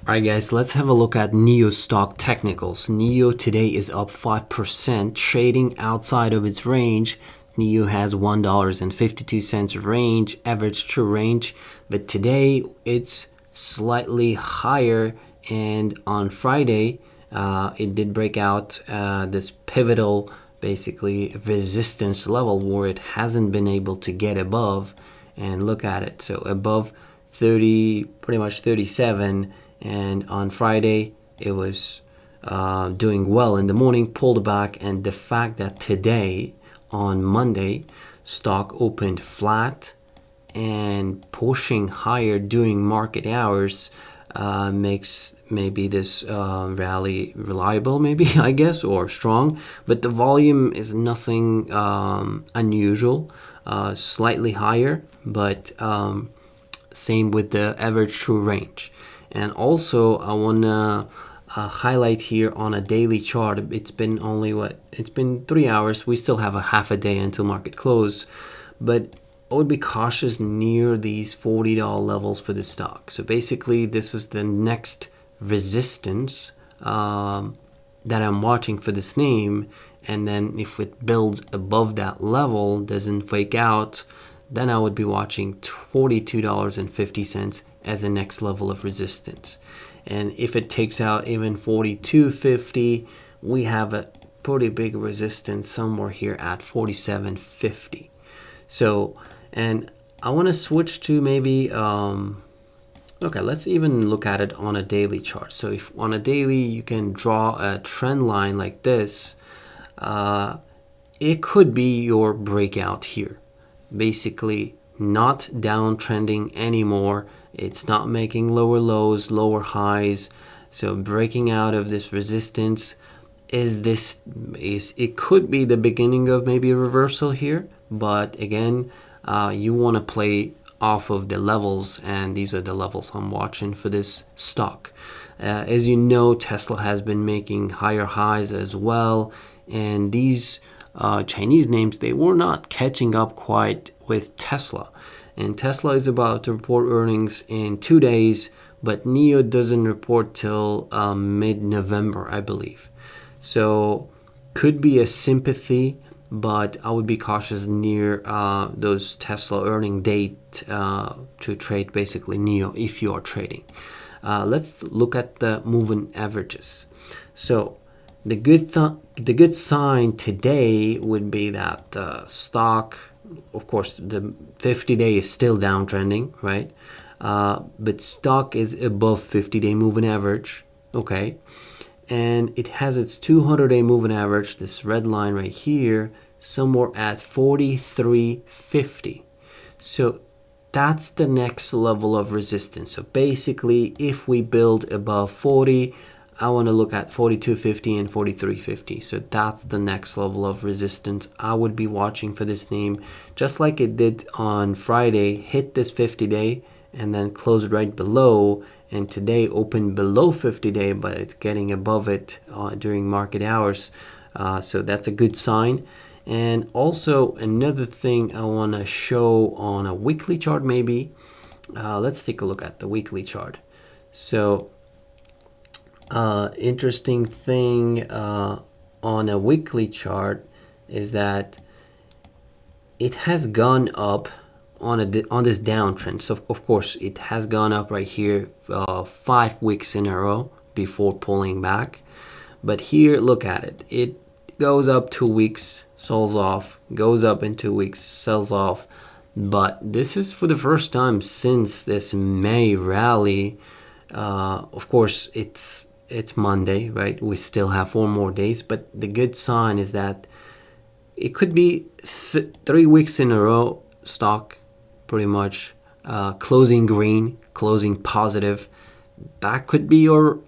Alright guys, let's have a look at NIO stock technicals. NIO today is up 5%, trading outside of its range. NIO has $1.52 range, average true range, but today it's slightly higher, and on Friday it did break out this pivotal basically resistance level where it hasn't been able to get above, and look at it. So above 30, pretty much 37, and on Friday it was doing well in the morning, pulled back, and the fact that today on Monday stock opened flat and pushing higher during market hours makes maybe this rally reliable, maybe I guess, or strong. But the volume is nothing unusual, slightly higher, but same with the average true range. And also I want to highlight here on a daily chart. It's been only it's been 3 hours. We still have a half a day until market close, but I would be cautious near these $40 levels for the stock. So basically this is the next resistance that I'm watching for this name, and then if it builds above that level, doesn't fake out, then I would be watching $42.50 as the next level of resistance. And if it takes out even $42.50, we have a pretty big resistance somewhere here at $47.50. So, and I want to switch to maybe okay, let's even look at it on a daily chart. So if on a daily you can draw a trend line like this, it could be your breakout here. Basically not downtrending anymore. It's not making lower lows, lower highs. So breaking out of this resistance it could be the beginning of maybe a reversal here, but again, you want to play off of the levels, and these are the levels I'm watching for this stock. As you know, Tesla has been making higher highs as well, and these Chinese names, they were not catching up quite with Tesla. And Tesla is about to report earnings in 2 days, but NIO doesn't report till mid-November, I believe. So could be a sympathy, but I would be cautious near those Tesla earning date to trade basically NIO if you are trading. Let's look at the moving averages. So the good sign today would be that the stock, of course, the 50-day is still downtrending, right? But stock is above 50-day moving average, okay? And it has its 200-day moving average, this red line right here, somewhere at 43.50. So that's the next level of resistance. So basically, if we build above 40, I want to look at 42.50 and 43.50. So that's the next level of resistance I would be watching for this name. Just like it did on Friday, hit this 50-day and then closed right below, and today opened below 50-day, but it's getting above it during market hours. So that's a good sign. And also another thing I want to show on a weekly chart maybe. Let's take a look at the weekly chart. So interesting thing on a weekly chart is that it has gone up on this downtrend. So of course it has gone up right here 5 weeks in a row before pulling back. But here, look at it. It goes up 2 weeks, sells off, goes up in 2 weeks, sells off. But this is for the first time since this May rally. Of course, it's Monday, right? We still have 4 more days, but the good sign is that it could be 3 weeks in a row stock pretty much closing green, closing positive. That could be your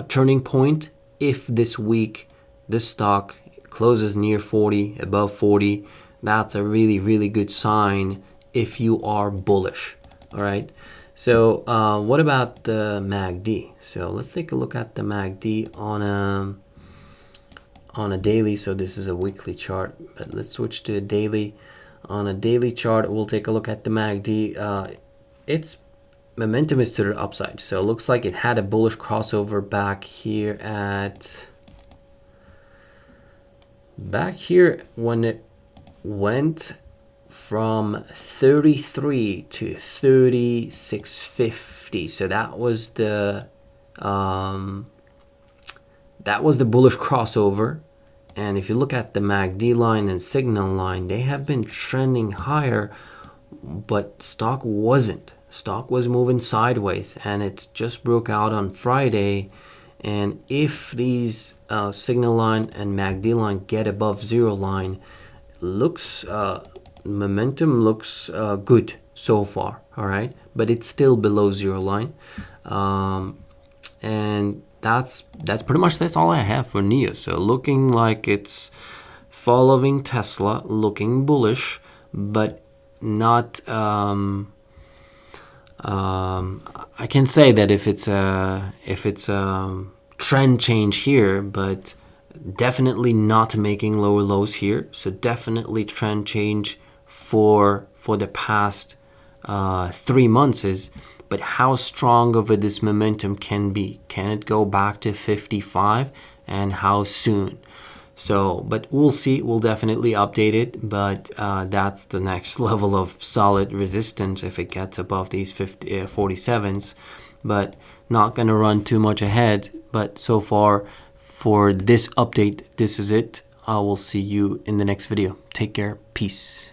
turning point. If this week this stock closes near 40, above 40, that's a really, really good sign if you are bullish. All right. So what about the MACD? So let's take a look at the MACD on a daily. So this is a weekly chart, but let's switch to a daily. On a daily chart, we'll take a look at the MACD. It's momentum is to the upside. So it looks like it had a bullish crossover back here when it went from 33 to 36.50. So that was the bullish crossover. And if you look at the MACD line and signal line, they have been trending higher, but stock wasn't. Stock was moving sideways, and it just broke out on Friday. And if these signal line and MACD line get above zero line, momentum looks good so far. All right, but it's still below zero line, and that's all I have for NIO. So looking like it's following Tesla, looking bullish, but not I can say that if it's a trend change here, but definitely not making lower lows here. So definitely trend change for the past 3 months is, but how strong of this momentum can be? Can it go back to 55, and how soon? So, but we'll see. We'll definitely update it, but that's the next level of solid resistance if it gets above these 47s, but not gonna run too much ahead. But so far for this update, this is it. I will see you in the next video. Take care. Peace.